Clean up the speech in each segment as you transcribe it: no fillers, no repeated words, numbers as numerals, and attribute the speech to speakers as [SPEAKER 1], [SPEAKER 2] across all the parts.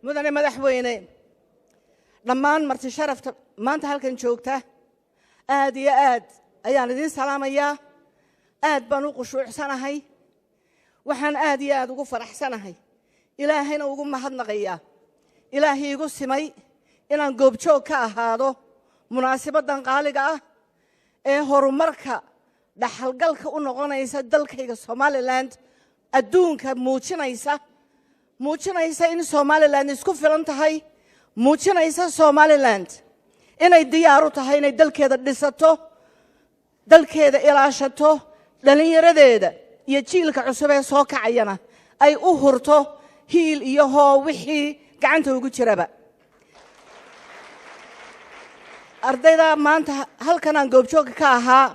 [SPEAKER 1] mudane madaxweyne dhammaan marti sharafta maanta halkan joogta aad iyo aad ayaan idin salaamayaa aad baan u qushuucsanahay waxaan aad iyo aad ugu faraxsanahay ilaahayna ugu mahadnaqayaa ilaahay igu simay inaan goobjoog ka ahaado munaasabadan qaaliga ah ee horumarka dhaxalgalka u noqonaysa dalkayga Somaliland adduunka muujinaysa in Somaliland isku filan tahay muujinaysa Somaliland inay diyaar u tahay inay dalkeeda dhisato dalkeeda ilaashato dhalinyaradeeda iyo jiilka cusub ee soo kacayana ay u hurto hiil iyo hoo wixii gacanta ugu jiraba ardayda maanta halkan aan goobjoog ka ahaa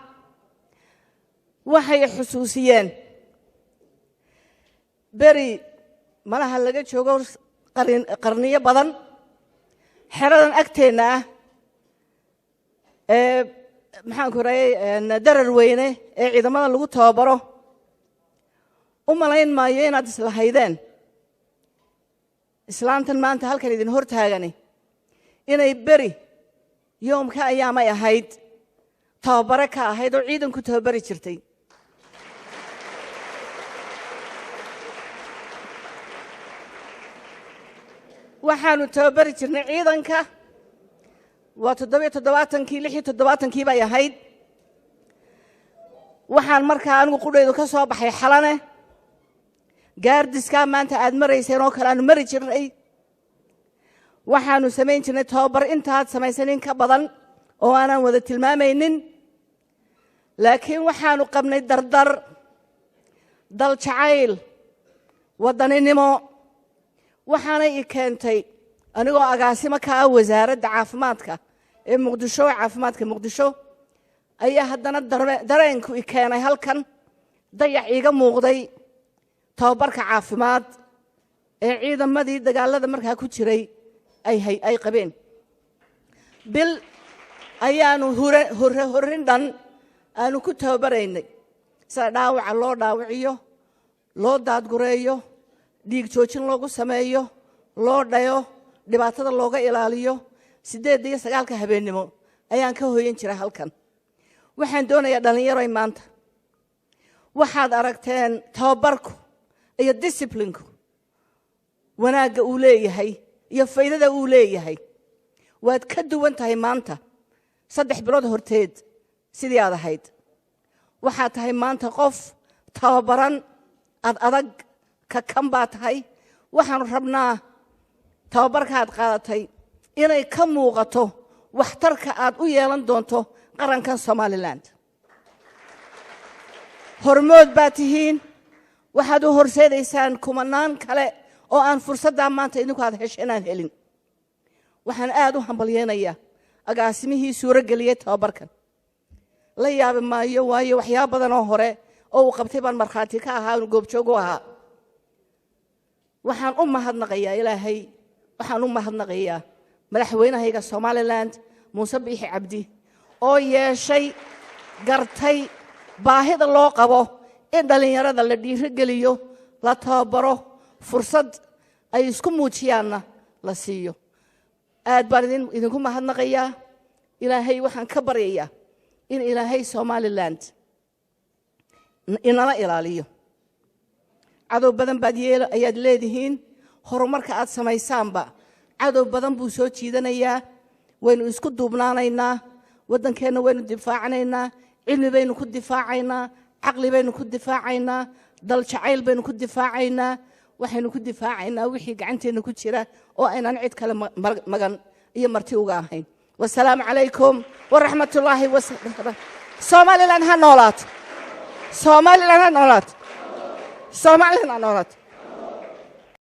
[SPEAKER 1] waxay xusuusiyeen beri malaha laga joogo qarniyo badan xeradan agteena ah ee maxaan ku raayay darar weyne ee ciidamada lagu tababaro u malayn maayo inaad islahaydeen islaantan maanta halkan idin hortaagani inay beri yoomka ayaamay ahayd tababare ka ahayd oo ciidanku tababari jirtay waxaanu tababari jirnay ciidanka waa 76 bay ahayd waxaan markaa anigu qudhaydu ka soo baxay xalane gaardiska maanta aad marayseen oo kale aanu mari jirnay waxaanu samayn jirnay tababar intaad samaysanin ka badan oo aanan wada tilmaamaynin laakiin waxaanu qabnay dardar dal jacayl wadaninimo waxaana i keentay anigoo agaasimo ka ah wasaaradda caafimaadka ee muqdisho caafimaadka muqdisho ayaa haddana dareenku i keenay halkan dayac iga muuqday tababarka caafimaad ee ciidamadii dagaalada markaa ku jiray ay qabeen bil ayaanu horin dhan aanu ku tababaraynay sida dhaawaca loo dhaawiciyo loo daadgureeyo dhiig joojin loogu sameeyo loo dhayo dhibaatada looga ilaaliyo 8 iyo 9 habeenimo ayaan ka hooyan jiray halkan waxaan doonayaa dhalinyaro maanta waxaad aragteen tababarku iyo discipline-ku wanaaga uu leeyahay iyo faa'iidada uu leeyahay waad ka duwan tahay maanta 3 bilood horteed sidii aad ahayd waxaad tahay maanta qof tababaran adag ka kan baa tahay waxaan rabnaa tababarka aad qaadatay inay ka muuqato waxtarka aad u yeelan doonto qarankan Somaliland hormood baa tihiin waxaad u horseedaysaan kumanaan kale oo aan fursadda maanta idinku aad hesheen helin waxaan aad u hambalyeeynaya agaasimihii suuro galiyay tababarkan la yaab maayo waayo waxyaabo badan oo hore oo uu qabtay baan marxaati ka ahaa goobjoog u ahaa waxaan u mahadnaqayaa ilaahay waxaan u mahadnaqayaa madaxweynahayga Somaliland Muuse Biixi Cabdi oo yeeshay gartay baahida loo qabo in dhalinyarada la dhiirigeliyo la tababaro fursad ay isku muujiyaanna la siiyo aad baan idinku mahadnaqayaa ilaahay waxaan ka baryayaa in ilaahay Somaliland inala ilaaliyo cadow badan baad ayaad leedihiin horumarka aad samaysaanba cadow badan buu soo jiidanayaa waynu isku duubnaanaynaa wadankeena waynu difaacanaynaa cilmi baynu ku difaacaynaa caqli baynu ku difaacaynaa dal jacayl baynu ku difaacaynaa waxaynu ku difaacaynaa wixii gacanteena ku jira oo aynaan cid kale magan iyo marti uga ahayn wassalaamu calaykum waraxmatullaahi wabarakaatuh Somaliland ha noolaato Somaliland ha noolaato